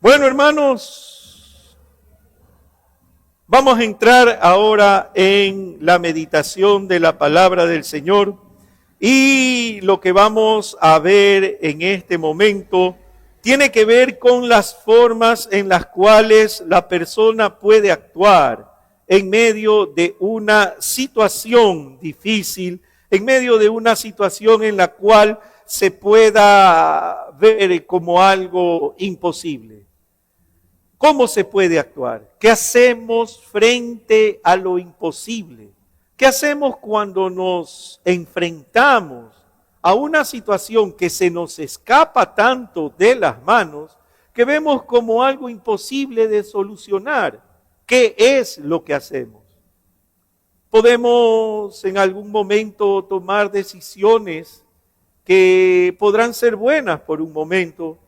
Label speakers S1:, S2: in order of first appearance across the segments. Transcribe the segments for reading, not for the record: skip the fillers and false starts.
S1: Bueno, hermanos, vamos a entrar ahora en la meditación de la palabra del Señor y lo que vamos a ver en este momento tiene que ver con las formas en las cuales la persona puede actuar en medio de una situación difícil, en medio de una situación en la cual se pueda ver como algo imposible. ¿Cómo se puede actuar? ¿Qué hacemos frente a lo imposible? ¿Qué hacemos cuando nos enfrentamos a una situación que se nos escapa tanto de las manos que vemos como algo imposible de solucionar? ¿Qué es lo que hacemos? Podemos en algún momento tomar decisiones que podrán ser buenas por un momento,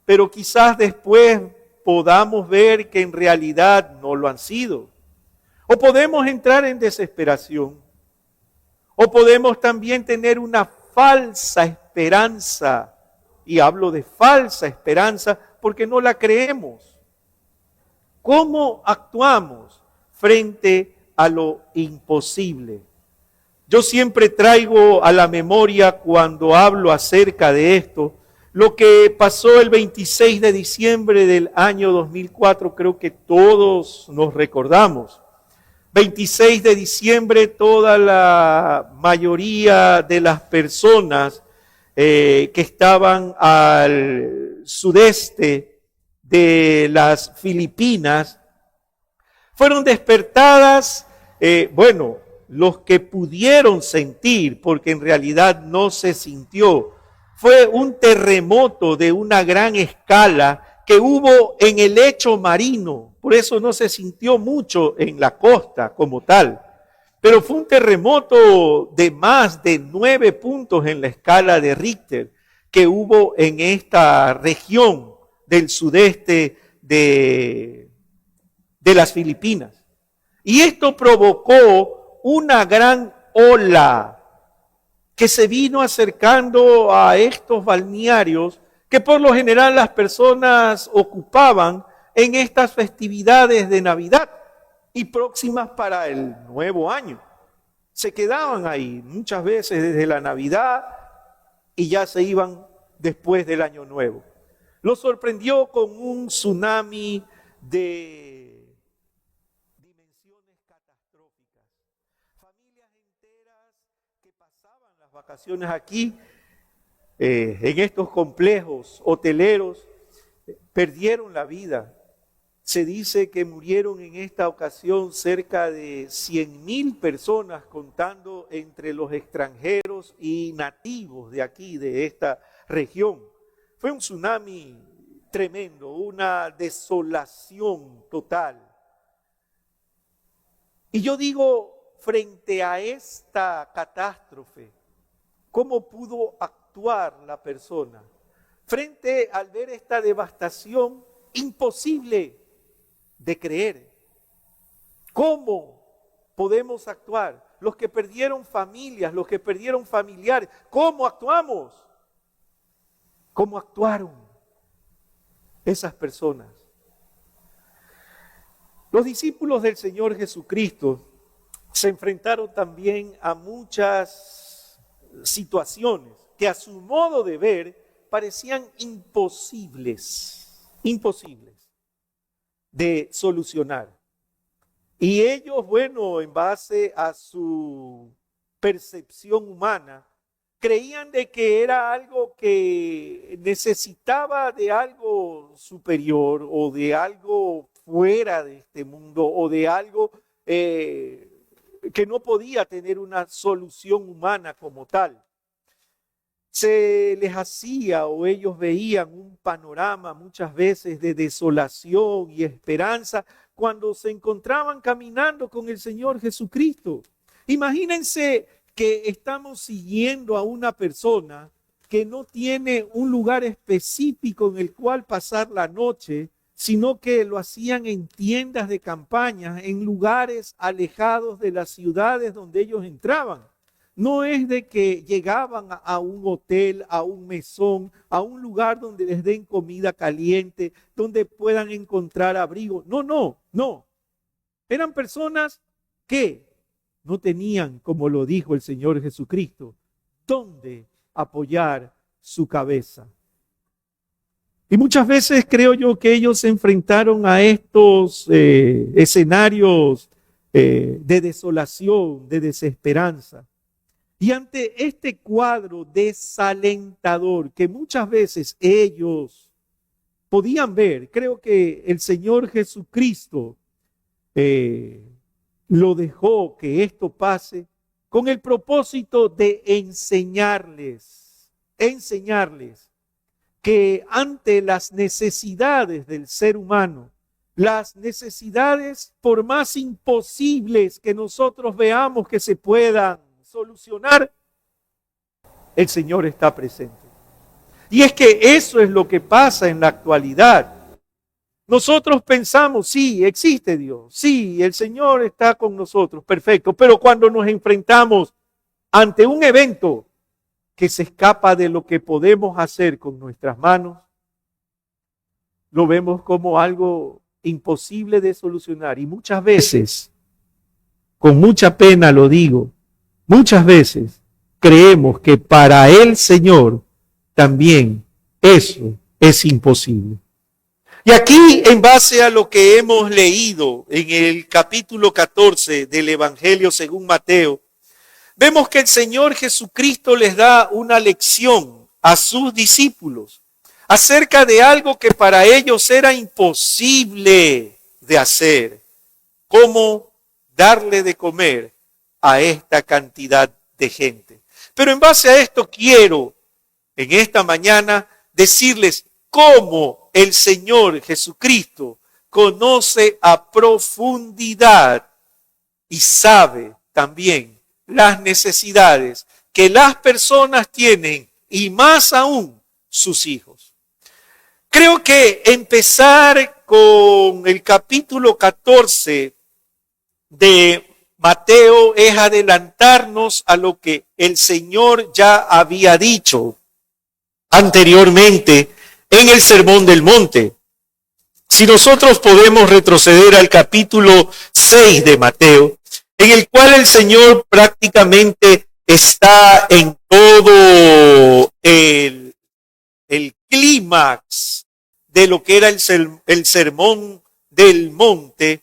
S1: pero quizás después podamos ver que en realidad no lo han sido. O podemos entrar en desesperación. O podemos también tener una falsa esperanza. Y hablo de falsa esperanza porque no la creemos. ¿Cómo actuamos frente a lo imposible? Yo siempre traigo a la memoria cuando hablo acerca de esto, lo que pasó el 26 de diciembre del año 2004, creo que todos nos recordamos. 26 de diciembre, toda la mayoría de las personas que estaban al sudeste de las Filipinas fueron despertadas, los que pudieron sentir, porque en realidad no se sintió. Fue un terremoto de una gran escala que hubo en el lecho marino, por eso no se sintió mucho en la costa como tal. Pero fue un terremoto de más de 9 puntos en la escala de Richter que hubo en esta región del sudeste de las Filipinas. Y esto provocó una gran ola que se vino acercando a estos balnearios que por lo general las personas ocupaban en estas festividades de Navidad y próximas para el nuevo año. Se quedaban ahí muchas veces desde la Navidad y ya se iban después del Año Nuevo. Los sorprendió con un tsunami de dimensiones catastróficas. Familias enteras que pasaban las vacaciones aquí, en estos complejos hoteleros, perdieron la vida. Se dice que murieron en esta ocasión cerca de 100,000 personas, contando entre los extranjeros y nativos de aquí, de esta región. Fue un tsunami tremendo, una desolación total. Y yo digo, frente a esta catástrofe, ¿cómo pudo actuar la persona? Frente al ver esta devastación imposible de creer. ¿Cómo podemos actuar? Los que perdieron familias, los que perdieron familiares, ¿cómo actuamos? ¿Cómo actuaron esas personas? Los discípulos del Señor Jesucristo se enfrentaron también a muchas situaciones que a su modo de ver parecían imposibles de solucionar. Y ellos, en base a su percepción humana, creían de que era algo que necesitaba de algo superior o de algo fuera de este mundo o de algo que no podía tener una solución humana como tal. Se les hacía o ellos veían un panorama muchas veces de desolación y esperanza cuando se encontraban caminando con el Señor Jesucristo. Imagínense que estamos siguiendo a una persona que no tiene un lugar específico en el cual pasar la noche, sino que lo hacían en tiendas de campaña, en lugares alejados de las ciudades donde ellos entraban. no es de que llegaban a un hotel, a un mesón, a un lugar donde les den comida caliente, donde puedan encontrar abrigo. No. Eran personas que no tenían, como lo dijo el Señor Jesucristo, dónde apoyar su cabeza. Y muchas veces creo yo que ellos se enfrentaron a estos escenarios de desolación, de desesperanza. Y ante este cuadro desalentador que muchas veces ellos podían ver, creo que el Señor Jesucristo lo dejó que esto pase con el propósito de enseñarles que ante las necesidades del ser humano, las necesidades por más imposibles que nosotros veamos que se puedan solucionar, el Señor está presente. Y es que eso es lo que pasa en la actualidad. Nosotros pensamos, sí, existe Dios, sí, el Señor está con nosotros, perfecto, pero cuando nos enfrentamos ante un evento que se escapa de lo que podemos hacer con nuestras manos, lo vemos como algo imposible de solucionar. Y muchas veces, con mucha pena lo digo, muchas veces creemos que para el Señor también eso es imposible. Y aquí, en base a lo que hemos leído en el capítulo 14 del Evangelio según Mateo, vemos que el Señor Jesucristo les da una lección a sus discípulos acerca de algo que para ellos era imposible de hacer, como darle de comer a esta cantidad de gente. Pero en base a esto quiero en esta mañana decirles cómo el Señor Jesucristo conoce a profundidad y sabe también las necesidades que las personas tienen y más aún sus hijos. Creo que empezar con el capítulo 14 de Mateo es adelantarnos a lo que el Señor ya había dicho anteriormente en el Sermón del Monte. Si nosotros podemos retroceder al capítulo 6 de Mateo, en el cual el Señor prácticamente está en todo el clímax de lo que era el Sermón del Monte,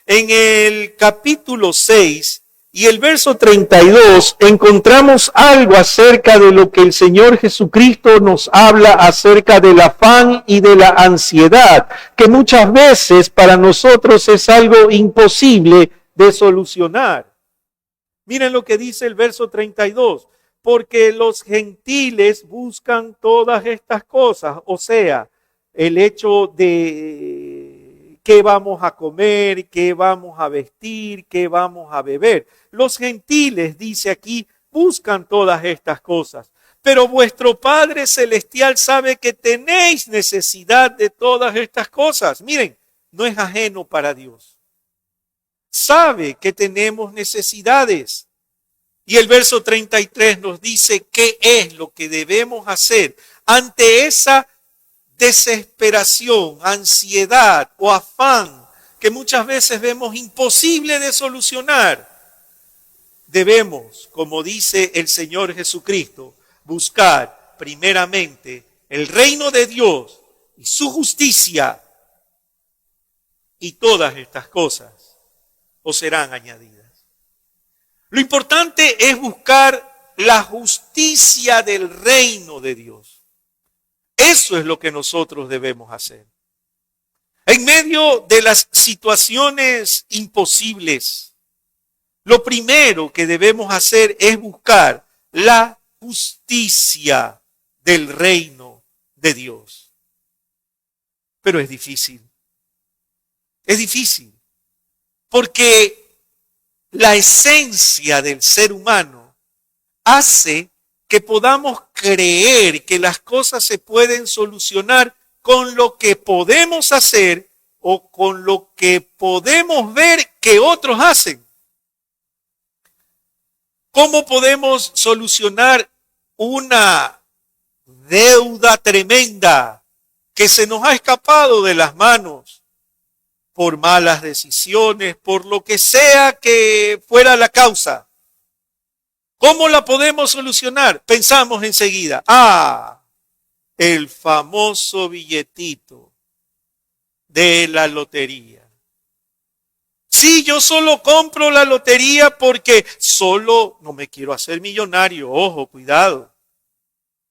S1: en el capítulo 6 y el verso 32 encontramos algo acerca de lo que el Señor Jesucristo nos habla acerca del afán y de la ansiedad, que muchas veces para nosotros es algo imposible de solucionar. Miren lo que dice el verso 32, porque los gentiles buscan todas estas cosas, o sea, el hecho de qué vamos a comer, qué vamos a vestir, qué vamos a beber. Los gentiles, dice aquí, buscan todas estas cosas, pero vuestro Padre Celestial sabe que tenéis necesidad de todas estas cosas. Miren, no es ajeno para Dios. Sabe que tenemos necesidades. Y el verso 33 nos dice qué es lo que debemos hacer ante esa desesperación, ansiedad o afán que muchas veces vemos imposible de solucionar. Debemos, como dice el Señor Jesucristo, buscar primeramente el reino de Dios y su justicia, y todas estas cosas os serán añadidas. Lo importante es buscar la justicia del reino de Dios. Eso es lo que nosotros debemos hacer. En medio de las situaciones imposibles, lo primero que debemos hacer es buscar la justicia del reino de Dios. Pero es difícil. Es difícil. Porque la esencia del ser humano hace que podamos creer que las cosas se pueden solucionar con lo que podemos hacer o con lo que podemos ver que otros hacen. ¿Cómo podemos solucionar una deuda tremenda que se nos ha escapado de las manos por malas decisiones, por lo que sea que fuera la causa? ¿Cómo la podemos solucionar? Pensamos enseguida, el famoso billetito de la lotería. Sí, yo solo compro la lotería porque solo no me quiero hacer millonario. Ojo, cuidado.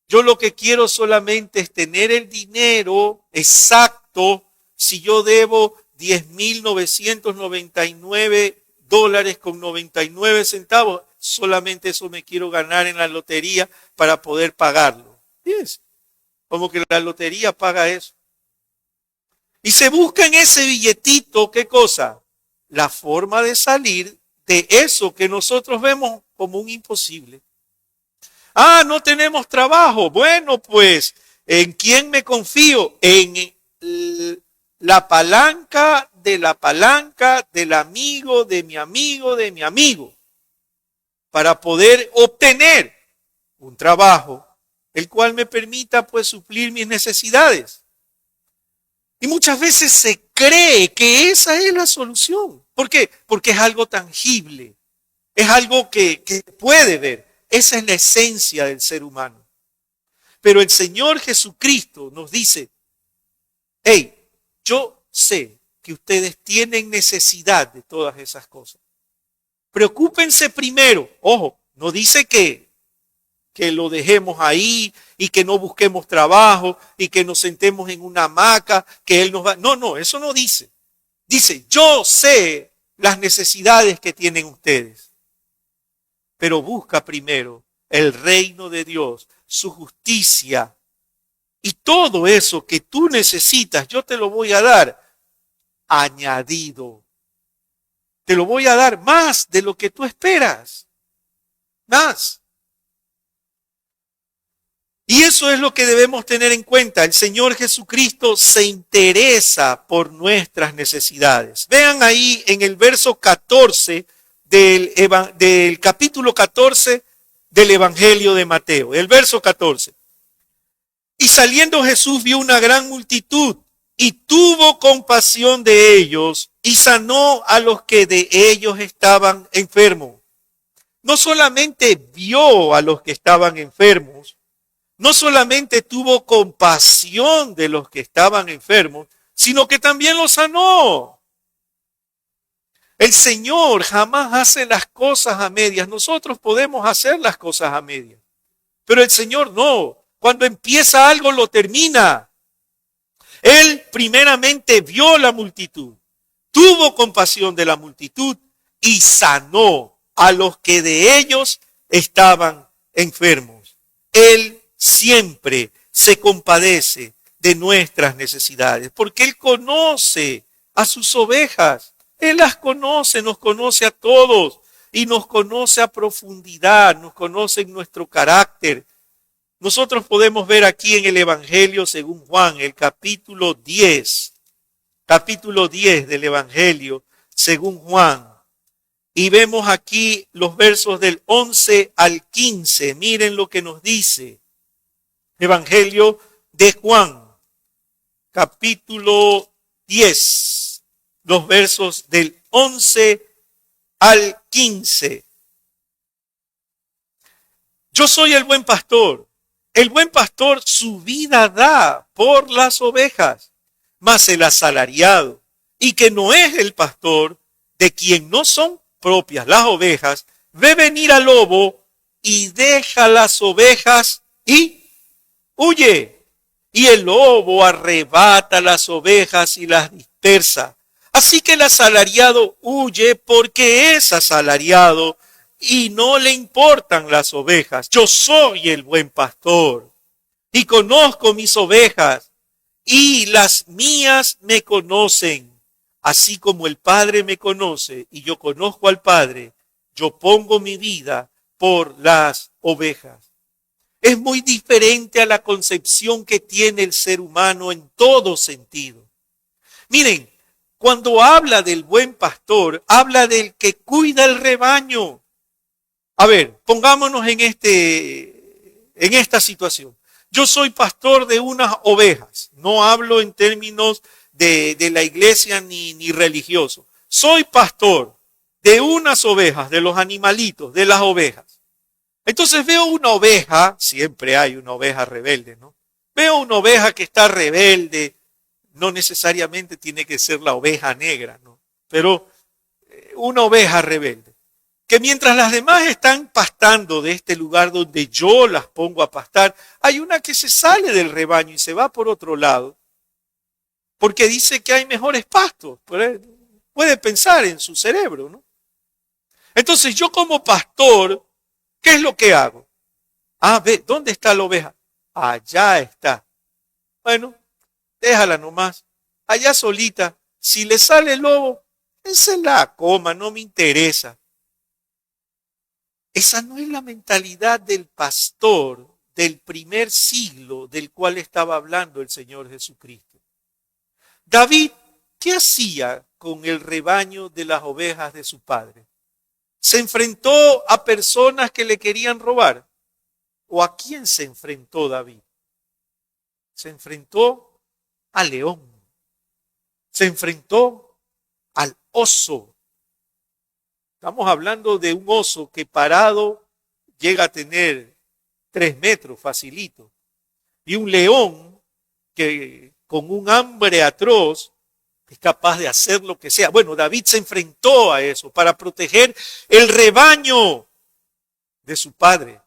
S1: Yo lo que quiero solamente es tener el dinero exacto. Si yo debo $10,999 con 99 centavos, solamente eso me quiero ganar en la lotería para poder pagarlo. Fíjense, como que la lotería paga eso. Y se busca en ese billetito, ¿qué cosa? La forma de salir de eso que nosotros vemos como un imposible. No tenemos trabajo. Bueno, pues, ¿en quién me confío? En la palanca del amigo, de mi amigo, de mi amigo, para poder obtener un trabajo, el cual me permita, pues, suplir mis necesidades. Y muchas veces se cree que esa es la solución. ¿Por qué? Porque es algo tangible, es algo que puede ver. Esa es la esencia del ser humano. Pero el Señor Jesucristo nos dice, hey, yo sé que ustedes tienen necesidad de todas esas cosas. Preocúpense primero. Ojo, no dice que lo dejemos ahí y que no busquemos trabajo y que nos sentemos en una hamaca, que Él nos va. No, eso no dice. Dice, yo sé las necesidades que tienen ustedes, pero busca primero el reino de Dios, su justicia, y todo eso que tú necesitas, yo te lo voy a dar añadido. Te lo voy a dar más de lo que tú esperas. Más. Y eso es lo que debemos tener en cuenta. El Señor Jesucristo se interesa por nuestras necesidades. Vean ahí en el verso 14 del capítulo 14 del Evangelio de Mateo. El verso 14. Y saliendo Jesús vio una gran multitud y tuvo compasión de ellos y sanó a los que de ellos estaban enfermos. No solamente vio a los que estaban enfermos, no solamente tuvo compasión de los que estaban enfermos, sino que también los sanó. El Señor jamás hace las cosas a medias. Nosotros podemos hacer las cosas a medias, pero el Señor no. Cuando empieza algo, lo termina. Él primeramente vio la multitud, tuvo compasión de la multitud y sanó a los que de ellos estaban enfermos. Él siempre se compadece de nuestras necesidades, porque Él conoce a sus ovejas. Él las conoce, nos conoce a todos y nos conoce a profundidad, nos conoce en nuestro carácter. Nosotros podemos ver aquí en el Evangelio según Juan, el capítulo 10 del Evangelio según Juan. Y vemos aquí los versos del 11 al 15. Miren lo que nos dice. Evangelio de Juan, capítulo 10, los versos del 11 al 15. Yo soy el buen pastor. El buen pastor su vida da por las ovejas, mas el asalariado, y que no es el pastor, de quien no son propias las ovejas, ve venir al lobo y deja las ovejas y huye. Y el lobo arrebata las ovejas y las dispersa. Así que el asalariado huye porque es asalariado y no le importan las ovejas. Yo soy el buen pastor y conozco mis ovejas y las mías me conocen. Así como el Padre me conoce y yo conozco al Padre, yo pongo mi vida por las ovejas. Es muy diferente a la concepción que tiene el ser humano en todo sentido. Miren, cuando habla del buen pastor, habla del que cuida el rebaño. A ver, pongámonos en esta situación. Yo soy pastor de unas ovejas. No hablo en términos de la iglesia ni religioso. Soy pastor de unas ovejas, de los animalitos, de las ovejas. Entonces veo una oveja, siempre hay una oveja rebelde, ¿no? Veo una oveja que está rebelde, no necesariamente tiene que ser la oveja negra, ¿no? Pero una oveja rebelde, que mientras las demás están pastando de este lugar donde yo las pongo a pastar, hay una que se sale del rebaño y se va por otro lado, porque dice que hay mejores pastos. Puede pensar en su cerebro, ¿no? Entonces yo como pastor, ¿qué es lo que hago? Ve, ¿dónde está la oveja? Allá está. Bueno, déjala nomás. Allá solita. Si le sale el lobo, él se la coma, no me interesa. Esa no es la mentalidad del pastor del primer siglo del cual estaba hablando el Señor Jesucristo. David, ¿qué hacía con el rebaño de las ovejas de su padre? ¿Se enfrentó a personas que le querían robar? ¿O a quién se enfrentó David? Se enfrentó al león. Se enfrentó al oso. Estamos hablando de un oso que parado llega a tener 3 metros facilito. Y un león que con un hambre atroz es capaz de hacer lo que sea. Bueno, David se enfrentó a eso para proteger el rebaño de su padre.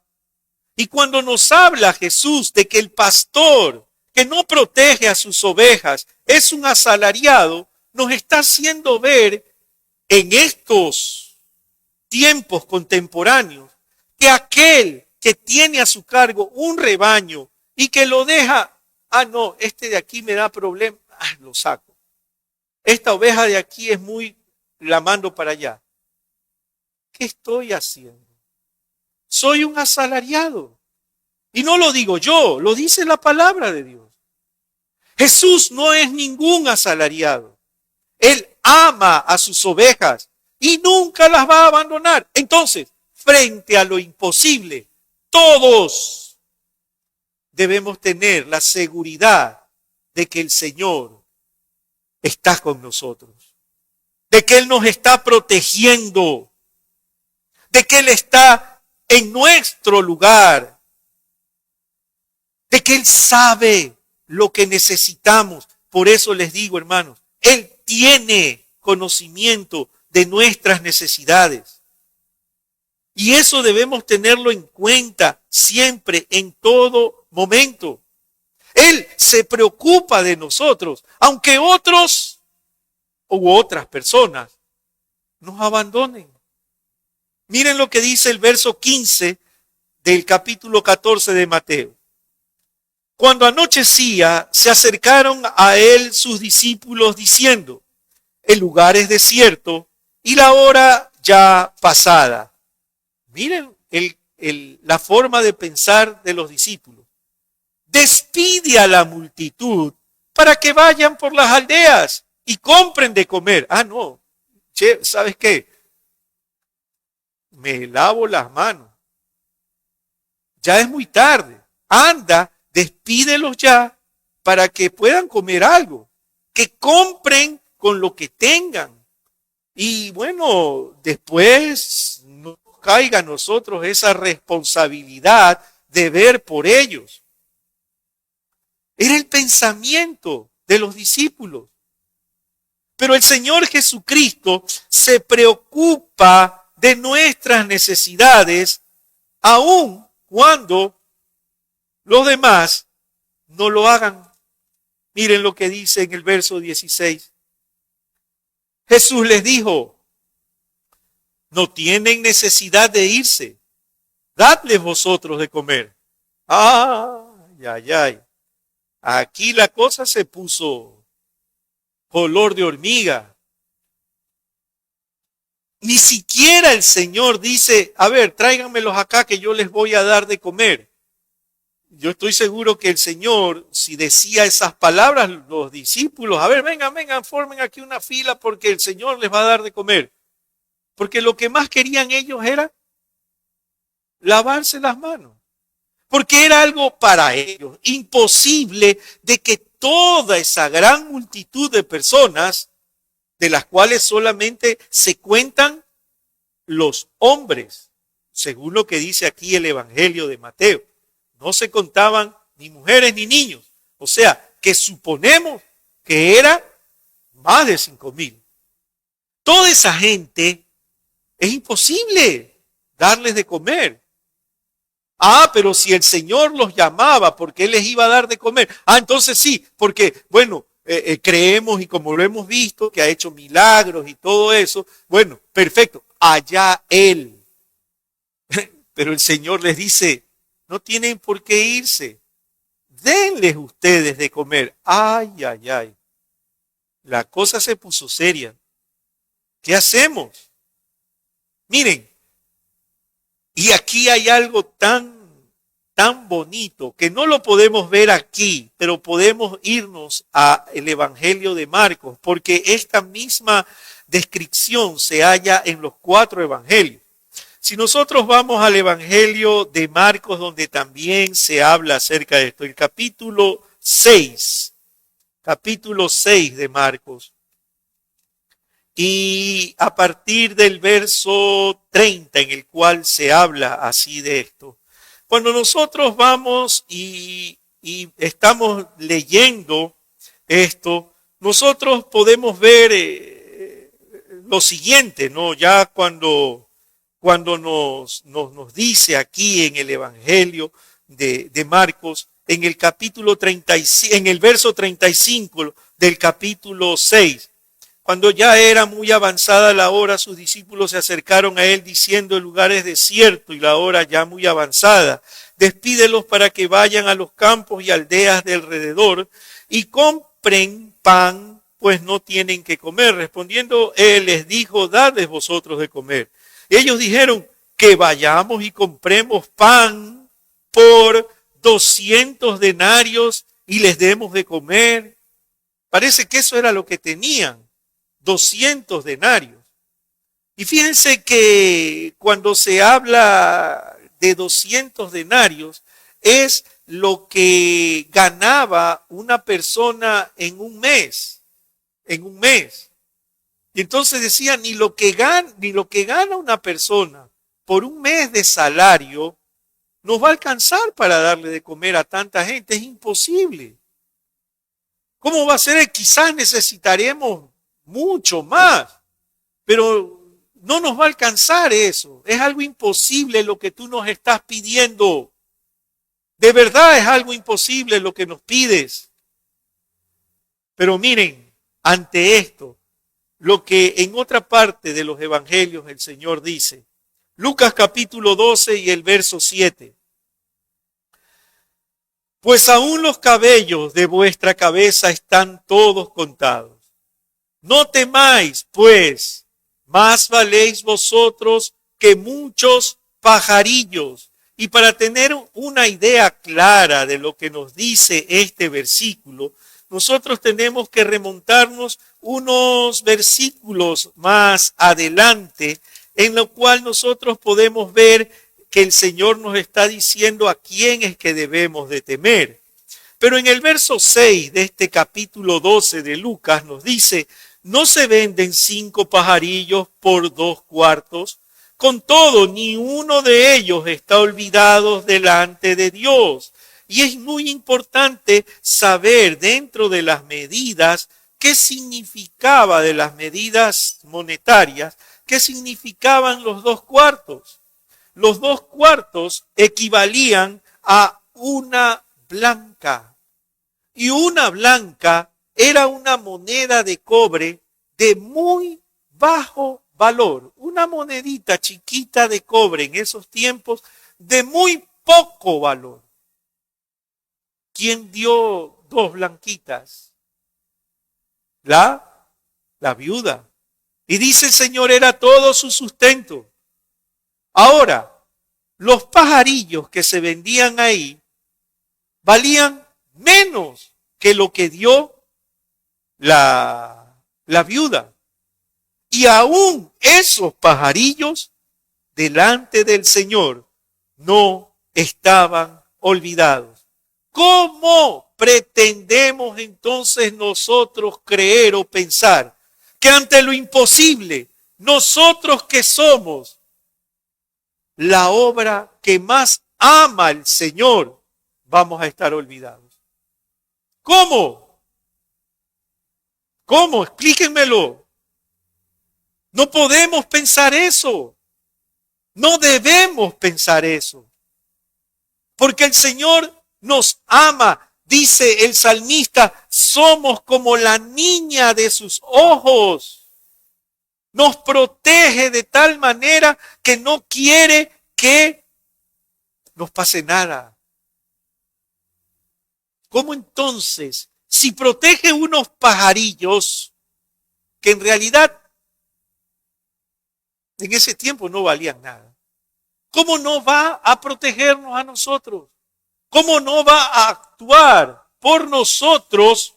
S1: Y cuando nos habla Jesús de que el pastor que no protege a sus ovejas es un asalariado, nos está haciendo ver en estos tiempos contemporáneos que aquel que tiene a su cargo un rebaño y que lo deja, no, este de aquí me da problema, lo saco. Esta oveja de aquí es muy, la mando para allá. ¿Qué estoy haciendo? Soy un asalariado. Y no lo digo yo, lo dice la palabra de Dios. Jesús no es ningún asalariado. Él ama a sus ovejas y nunca las va a abandonar. Entonces, frente a lo imposible, todos debemos tener la seguridad de que el Señor está con nosotros, de que Él nos está protegiendo, de que Él está en nuestro lugar, de que Él sabe lo que necesitamos. Por eso les digo, hermanos, Él tiene conocimiento de nuestras necesidades. Y eso debemos tenerlo en cuenta siempre, en todo momento. Él se preocupa de nosotros, aunque otros u otras personas nos abandonen. Miren lo que dice el verso 15 del capítulo 14 de Mateo. Cuando anochecía, se acercaron a él sus discípulos diciendo, el lugar es desierto y la hora ya pasada. Miren la forma de pensar de los discípulos. Despide a la multitud para que vayan por las aldeas y compren de comer. No, ¿sabes qué? Me lavo las manos. Ya es muy tarde. Anda, despídelos ya para que puedan comer algo. Que compren con lo que tengan. Y bueno, después no caiga a nosotros esa responsabilidad de ver por ellos. Era el pensamiento de los discípulos. Pero el Señor Jesucristo se preocupa de nuestras necesidades, aun cuando los demás no lo hagan. Miren lo que dice en el verso 16. Jesús les dijo, no tienen necesidad de irse, dadles vosotros de comer. Ay. Aquí la cosa se puso color de hormiga. Ni siquiera el Señor dice, a ver, tráiganmelos acá que yo les voy a dar de comer. Yo estoy seguro que el Señor, si decía esas palabras, los discípulos, a ver, vengan, formen aquí una fila porque el Señor les va a dar de comer. Porque lo que más querían ellos era lavarse las manos. Porque era algo para ellos imposible de que toda esa gran multitud de personas, de las cuales solamente se cuentan los hombres, según lo que dice aquí el Evangelio de Mateo, no se contaban ni mujeres ni niños. O sea, que suponemos que era más de 5,000. Toda esa gente es imposible darles de comer. Ah, pero si el Señor los llamaba, porque Él les iba a dar de comer. Ah, entonces sí, porque, bueno, creemos y como lo hemos visto, que ha hecho milagros y todo eso. Bueno, perfecto, allá Él. Pero el Señor les dice, no tienen por qué irse. Denles ustedes de comer. Ay, ay, ay. La cosa se puso seria. ¿Qué hacemos? Miren, y aquí hay algo tan bonito que no lo podemos ver aquí, pero podemos irnos al Evangelio de Marcos, porque esta misma descripción se halla en los 4 evangelios. Si nosotros vamos al Evangelio de Marcos, donde también se habla acerca de esto, el capítulo 6 de Marcos, y a partir del verso 30 en el cual se habla así de esto. Cuando nosotros vamos y estamos leyendo esto, nosotros podemos ver lo siguiente, ¿no? Ya cuando nos dice aquí en el Evangelio de Marcos, en el capítulo 35, en el verso 35 del capítulo 6, cuando ya era muy avanzada la hora, sus discípulos se acercaron a él diciendo: el lugar es desierto y la hora ya muy avanzada. Despídelos para que vayan a los campos y aldeas de alrededor y compren pan, pues no tienen que comer. Respondiendo él les dijo: dadles vosotros de comer. Y ellos dijeron: que vayamos y compremos pan por 200 denarios y les demos de comer. Parece que eso era lo que tenían. 200 denarios. Y fíjense que cuando se habla de 200 denarios, es lo que ganaba una persona en un mes. Y entonces decían, ni lo que gana una persona por un mes de salario nos va a alcanzar para darle de comer a tanta gente. Es imposible. ¿Cómo va a ser? Quizás necesitaremos mucho más, pero no nos va a alcanzar eso. Es algo imposible lo que tú nos estás pidiendo. De verdad es algo imposible lo que nos pides. Pero miren, ante esto, lo que en otra parte de los evangelios el Señor dice, Lucas capítulo 12 y el verso 7. Pues aún los cabellos de vuestra cabeza están todos contados. No temáis, pues, más valéis vosotros que muchos pajarillos. Y para tener una idea clara de lo que nos dice este versículo, nosotros tenemos que remontarnos unos versículos más adelante, en lo cual nosotros podemos ver que el Señor nos está diciendo a quién es que debemos de temer. Pero en el verso 6 de este capítulo 12 de Lucas nos dice: ¿no se venden 5 pajarillos por 2 cuartos? Con todo, ni uno de ellos está olvidado delante de Dios. Y es muy importante saber dentro de las medidas qué significaba, de las medidas monetarias, qué significaban los 2 cuartos. Los 2 cuartos equivalían a una blanca. Y una blanca era una moneda de cobre de muy bajo valor. Una monedita chiquita de cobre en esos tiempos de muy poco valor. ¿Quién dio 2 blanquitas? La viuda. Y dice el Señor, era todo su sustento. Ahora, los pajarillos que se vendían ahí valían menos que lo que dio la viuda. Y aún esos pajarillos delante del Señor no estaban olvidados. ¿Cómo pretendemos entonces nosotros creer o pensar que ante lo imposible, nosotros que somos la obra que más ama el Señor, vamos a estar olvidados? ¿Cómo? ¿Cómo? Explíquenmelo. No podemos pensar eso. No debemos pensar eso. Porque el Señor nos ama. Dice el salmista, somos como la niña de sus ojos. Nos protege de tal manera que no quiere que nos pase nada. ¿Cómo entonces, si protege unos pajarillos que en realidad en ese tiempo no valían nada, cómo no va a protegernos a nosotros? ¿Cómo no va a actuar por nosotros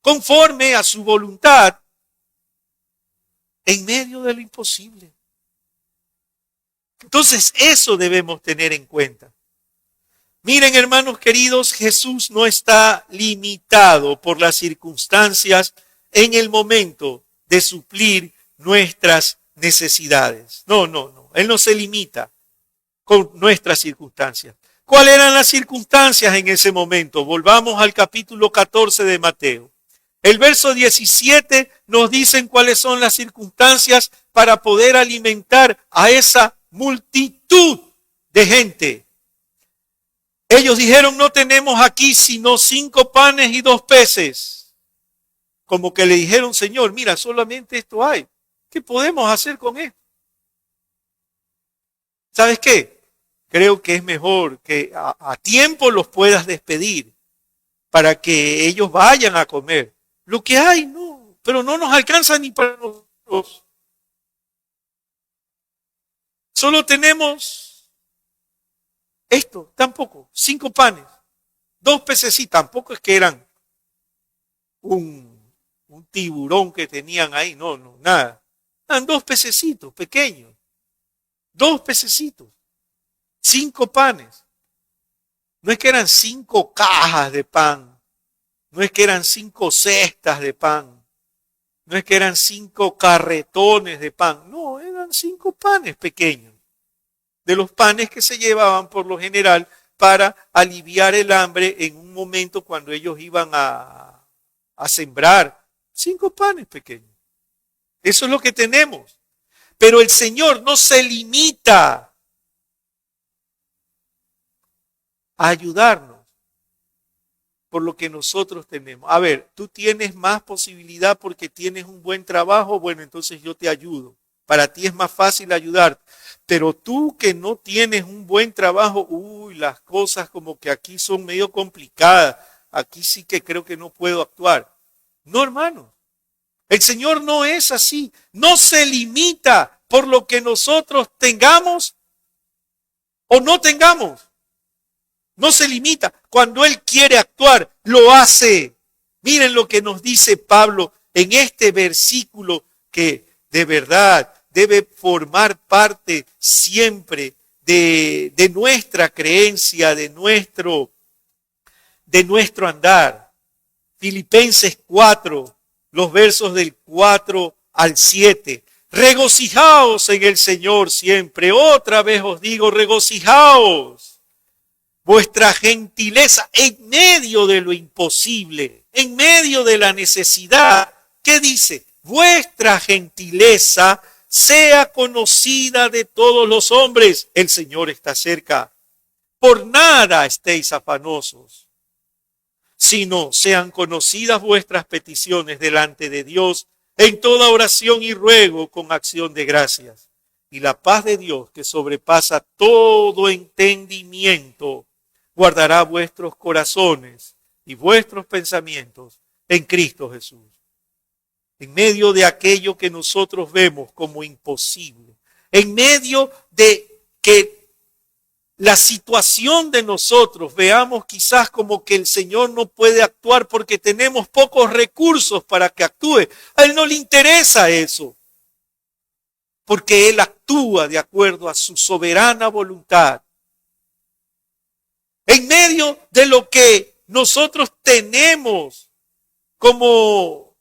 S1: conforme a su voluntad en medio de lo imposible? Entonces eso debemos tener en cuenta. Miren, hermanos queridos, Jesús no está limitado por las circunstancias en el momento de suplir nuestras necesidades. No. Él no se limita con nuestras circunstancias. ¿Cuáles eran las circunstancias en ese momento? Volvamos al capítulo 14 de Mateo. El verso 17 nos dicen cuáles son las circunstancias para poder alimentar a esa multitud de gente. Ellos dijeron, no tenemos aquí sino 5 panes y 2 peces. Como que le dijeron, Señor, mira, solamente esto hay. ¿Qué podemos hacer con esto? ¿Sabes qué? Creo que es mejor que a tiempo los puedas despedir para que ellos vayan a comer. Lo que hay, no, pero no nos alcanza ni para nosotros. Solo tenemos esto, tampoco, 5 panes, 2 peces, sí, tampoco es que eran un tiburón que tenían ahí, no, nada. Eran 2 pececitos pequeños, 2 pececitos. 5 panes. No es que eran 5 cajas de pan. No es que eran 5 cestas de pan. No es que eran 5 carretones de pan. No, eran 5 panes pequeños. De los panes que se llevaban por lo general para aliviar el hambre en un momento cuando ellos iban a sembrar. 5 panes pequeños. Eso es lo que tenemos. Pero el Señor no se limita a ayudarnos por lo que nosotros tenemos. A ver, tú tienes más posibilidad porque tienes un buen trabajo, bueno, entonces yo te ayudo. Para ti es más fácil ayudarte. Pero tú que no tienes un buen trabajo, las cosas como que aquí son medio complicadas. Aquí sí que creo que no puedo actuar. No, hermano. El Señor no es así. No se limita por lo que nosotros tengamos o no tengamos. No se limita. Cuando Él quiere actuar, lo hace. Miren lo que nos dice Pablo en este versículo que de verdad debe formar parte siempre de nuestra creencia, de nuestro andar. Filipenses 4, los versos del 4 al 7. Regocijaos en el Señor siempre. Otra vez os digo, regocijaos. Vuestra gentileza en medio de lo imposible, en medio de la necesidad. ¿Qué dice? Vuestra gentileza sea conocida de todos los hombres. El Señor está cerca. Por nada estéis afanosos, sino sean conocidas vuestras peticiones delante de Dios en toda oración y ruego con acción de gracias. Y la paz de Dios, que sobrepasa todo entendimiento, guardará vuestros corazones y vuestros pensamientos en Cristo Jesús. En medio de aquello que nosotros vemos como imposible, en medio de que la situación de nosotros veamos quizás como que el Señor no puede actuar porque tenemos pocos recursos para que actúe. A Él no le interesa eso, porque Él actúa de acuerdo a su soberana voluntad. En medio de lo que nosotros tenemos como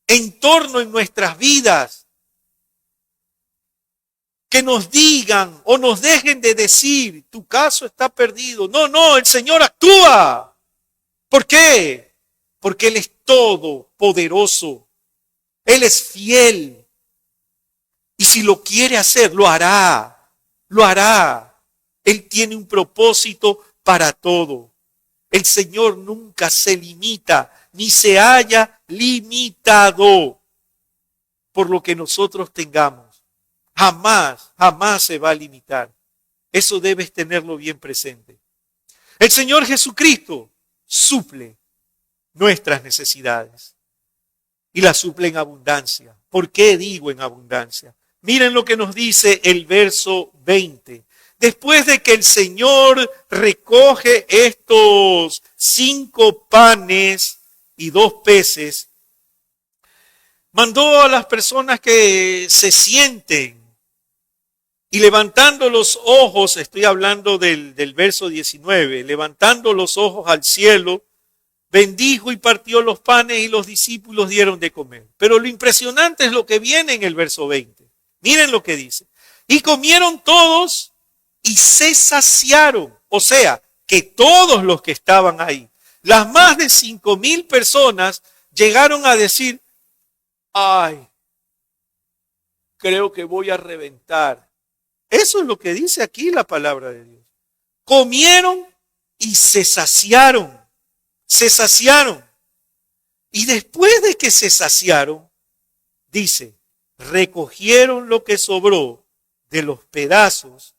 S1: entorno en nuestras vidas, que nos digan o nos dejen de decir, tu caso está perdido. No, el Señor actúa. ¿Por qué? Porque Él es todopoderoso. Él es fiel. Y si lo quiere hacer, lo hará. Lo hará. Él tiene un propósito para todo. El Señor nunca se limita, ni se haya limitado por lo que nosotros tengamos. Jamás se va a limitar. Eso debes tenerlo bien presente. El Señor Jesucristo suple nuestras necesidades y las suple en abundancia. ¿Por qué digo en abundancia? Miren lo que nos dice el verso 20. Después de que el Señor recoge estos 5 panes y 2 peces, mandó a las personas que se sienten y levantando los ojos, estoy hablando del verso 19, levantando los ojos al cielo, bendijo y partió los panes y los discípulos dieron de comer. Pero lo impresionante es lo que viene en el verso 20. Miren lo que dice. Y comieron todos y se saciaron. O sea, que todos los que estaban ahí, las más de 5,000 personas, llegaron a decir, ay, creo que voy a reventar. Eso es lo que dice aquí la palabra de Dios. Comieron y se saciaron. Se saciaron. Y después de que se saciaron, dice, recogieron lo que sobró de los pedazos,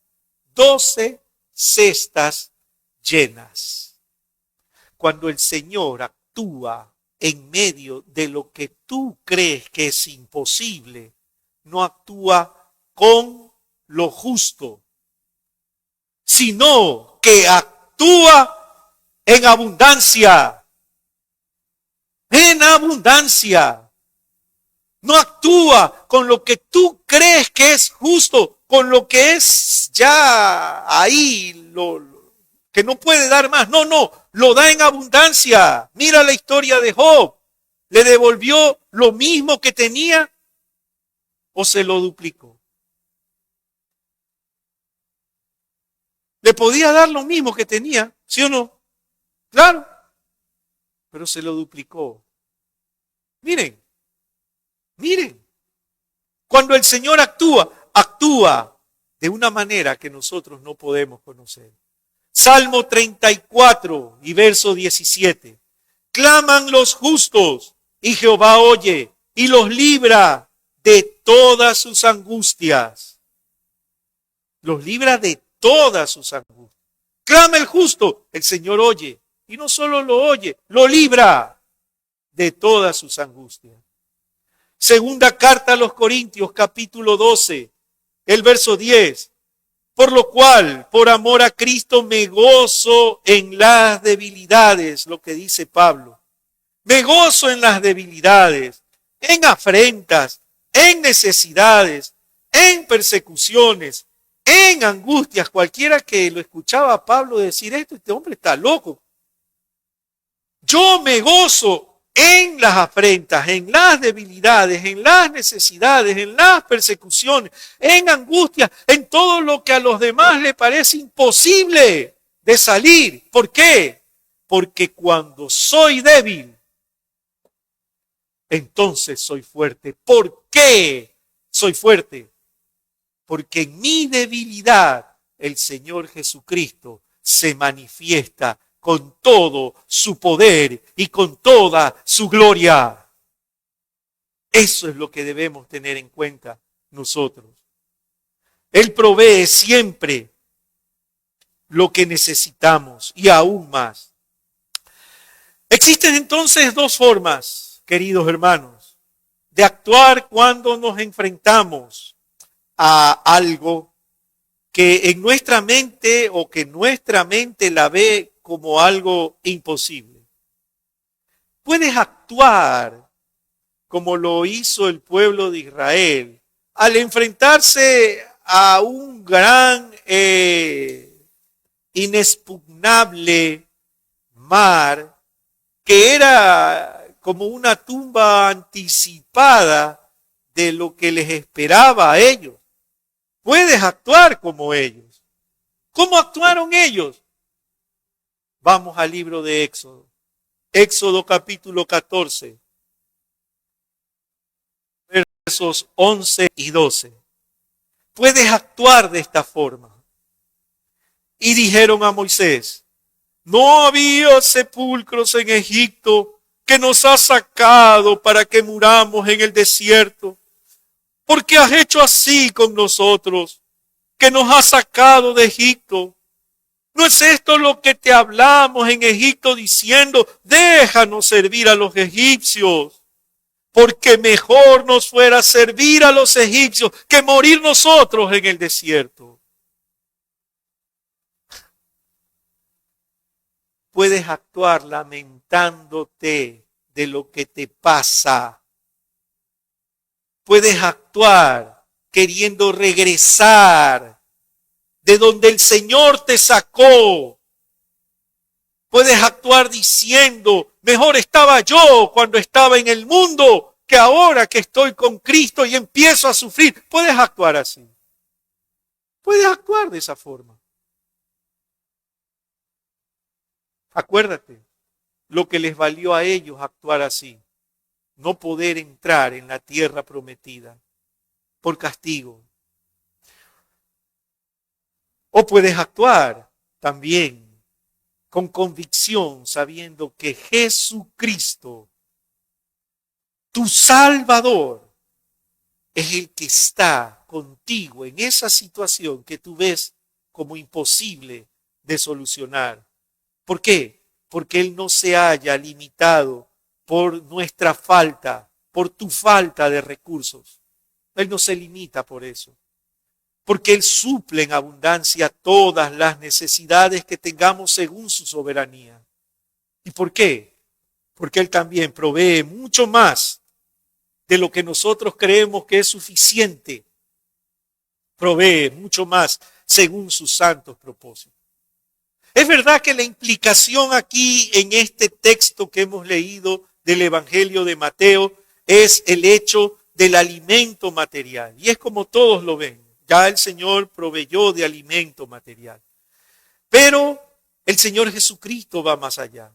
S1: 12 cestas llenas. Cuando el Señor actúa en medio de lo que tú crees que es imposible, no actúa con lo justo, sino que actúa en abundancia. En abundancia. No actúa con lo que tú crees que es justo, con lo que es ya ahí, que no puede dar más. No, lo da en abundancia. Mira la historia de Job. ¿Le devolvió lo mismo que tenía o se lo duplicó? Le podía dar lo mismo que tenía, ¿sí o no? Claro, pero se lo duplicó. Miren, cuando el Señor actúa de una manera que nosotros no podemos conocer. Salmo 34 y verso 17. Claman los justos y Jehová oye y los libra de todas sus angustias. Los libra de todas sus angustias. Clama el justo, el Señor oye. Y no solo lo oye, lo libra de todas sus angustias. Segunda carta a los Corintios, capítulo 12, el verso 10. Por lo cual, por amor a Cristo, me gozo en las debilidades, lo que dice Pablo. Me gozo en las debilidades, en afrentas, en necesidades, en persecuciones, en angustias. Cualquiera que lo escuchaba a Pablo decir esto, este hombre está loco. Yo me gozo en las afrentas, en las debilidades, en las necesidades, en las persecuciones, en angustias, en todo lo que a los demás le parece imposible de salir. ¿Por qué? Porque cuando soy débil, entonces soy fuerte. ¿Por qué soy fuerte? Porque en mi debilidad el Señor Jesucristo se manifiesta con todo su poder y con toda su gloria. Eso es lo que debemos tener en cuenta nosotros. Él provee siempre lo que necesitamos y aún más. Existen entonces 2 formas, queridos hermanos, de actuar cuando nos enfrentamos a algo que en nuestra mente o que nuestra mente la ve como algo imposible. Puedes actuar como lo hizo el pueblo de Israel al enfrentarse a un gran inexpugnable mar, que era como una tumba anticipada de lo que les esperaba a ellos. Puedes actuar como ellos. ¿Cómo actuaron ellos? Vamos al libro de Éxodo. Éxodo capítulo 14, versos 11 y 12. Puedes actuar de esta forma. Y dijeron a Moisés: no había sepulcros en Egipto, que nos has sacado para que muramos en el desierto. ¿Por qué has hecho así con nosotros, que nos has sacado de Egipto? ¿No es esto lo que te hablamos en Egipto diciendo: déjanos servir a los egipcios? Porque mejor nos fuera servir a los egipcios que morir nosotros en el desierto. Puedes actuar lamentándote de lo que te pasa. Puedes actuar queriendo regresar de donde el Señor te sacó. Puedes actuar diciendo: mejor estaba yo cuando estaba en el mundo que ahora que estoy con Cristo y empiezo a sufrir. Puedes actuar así. Puedes actuar de esa forma. Acuérdate lo que les valió a ellos actuar así. No poder entrar en la tierra prometida por castigo. O puedes actuar también con convicción, sabiendo que Jesucristo, tu Salvador, es el que está contigo en esa situación que tú ves como imposible de solucionar. ¿Por qué? Porque Él no se haya limitado por nuestra falta, por tu falta de recursos. Él no se limita por eso. Porque Él suple en abundancia todas las necesidades que tengamos según su soberanía. ¿Y por qué? Porque Él también provee mucho más de lo que nosotros creemos que es suficiente. Provee mucho más según sus santos propósitos. Es verdad que la implicación aquí en este texto que hemos leído del Evangelio de Mateo es el hecho del alimento material. Y es como todos lo ven. Ya el Señor proveyó de alimento material. Pero el Señor Jesucristo va más allá.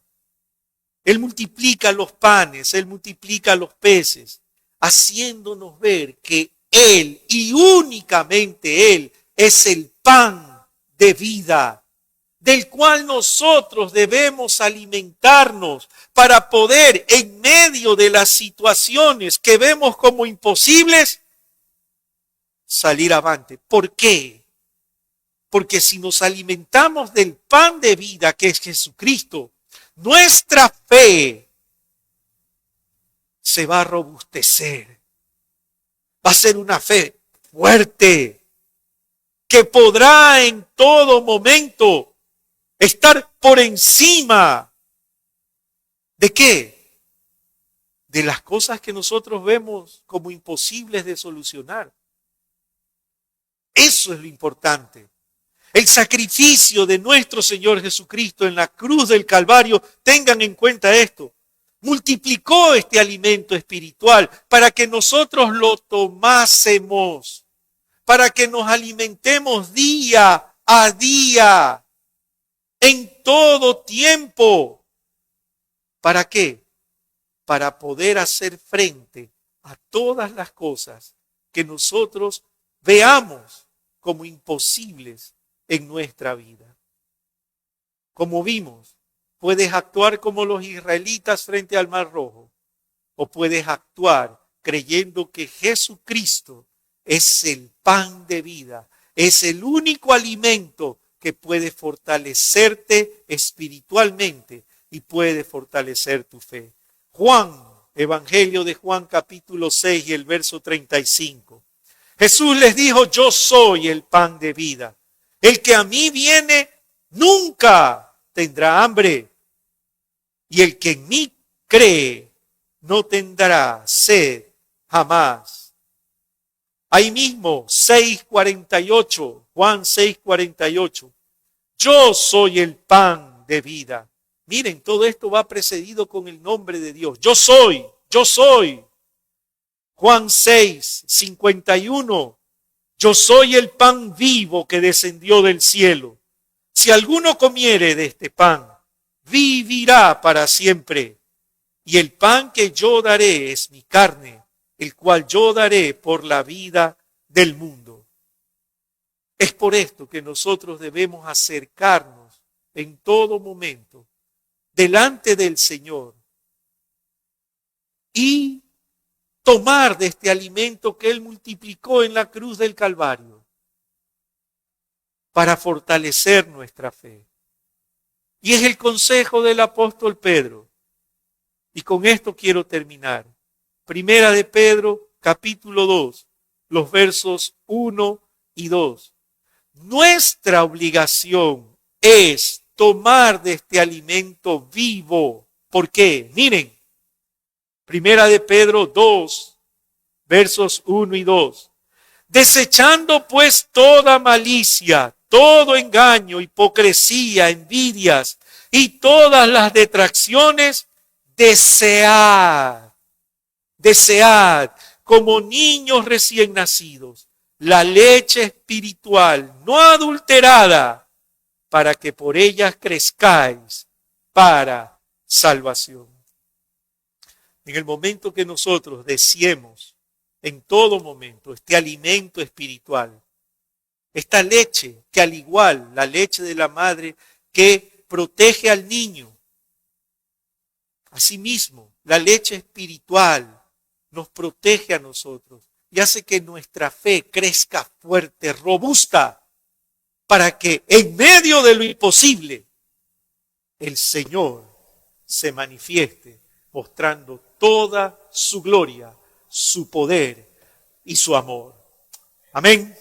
S1: Él multiplica los panes, Él multiplica los peces, haciéndonos ver que Él y únicamente Él es el pan de vida, del cual nosotros debemos alimentarnos para poder, en medio de las situaciones que vemos como imposibles, salir avante. ¿Por qué? Porque si nos alimentamos del pan de vida que es Jesucristo, nuestra fe se va a robustecer. Va a ser una fe fuerte que podrá en todo momento estar por encima ¿de qué? De las cosas que nosotros vemos como imposibles de solucionar. Eso es lo importante. El sacrificio de nuestro Señor Jesucristo en la cruz del Calvario, tengan en cuenta esto, multiplicó este alimento espiritual para que nosotros lo tomásemos, para que nos alimentemos día a día, en todo tiempo. ¿Para qué? Para poder hacer frente a todas las cosas que nosotros veamos como imposibles en nuestra vida. Como vimos, puedes actuar como los israelitas frente al Mar Rojo, o puedes actuar creyendo que Jesucristo es el pan de vida, es el único alimento que puede fortalecerte espiritualmente y puede fortalecer tu fe. Juan, Evangelio de Juan capítulo 6 y el verso 35. Jesús les dijo: yo soy el pan de vida. El que a mí viene nunca tendrá hambre. Y el que en mí cree no tendrá sed jamás. Ahí mismo, 6:48, Juan 6:48. Yo soy el pan de vida. Miren, todo esto va precedido con el nombre de Dios. Yo soy, yo soy. Juan 6, 51. Yo soy el pan vivo que descendió del cielo. Si alguno comiere de este pan, vivirá para siempre. Y el pan que yo daré es mi carne, el cual yo daré por la vida del mundo. Es por esto que nosotros debemos acercarnos en todo momento delante del Señor y tomar de este alimento que Él multiplicó en la cruz del Calvario para fortalecer nuestra fe. Y es el consejo del apóstol Pedro. Y con esto quiero terminar. Primera de Pedro, capítulo 2, los versos 1 y 2. Nuestra obligación es tomar de este alimento vivo. ¿Por qué? Miren, Primera de Pedro 2, versos 1 y 2. Desechando pues toda malicia, todo engaño, hipocresía, envidias y todas las detracciones, desead como niños recién nacidos la leche espiritual no adulterada, para que por ellas crezcáis para salvación. En el momento que nosotros deseemos en todo momento este alimento espiritual, esta leche que al igual la leche de la madre que protege al niño, asimismo la leche espiritual nos protege a nosotros y hace que nuestra fe crezca fuerte, robusta, para que en medio de lo imposible el Señor se manifieste mostrando toda su gloria, su poder y su amor. Amén.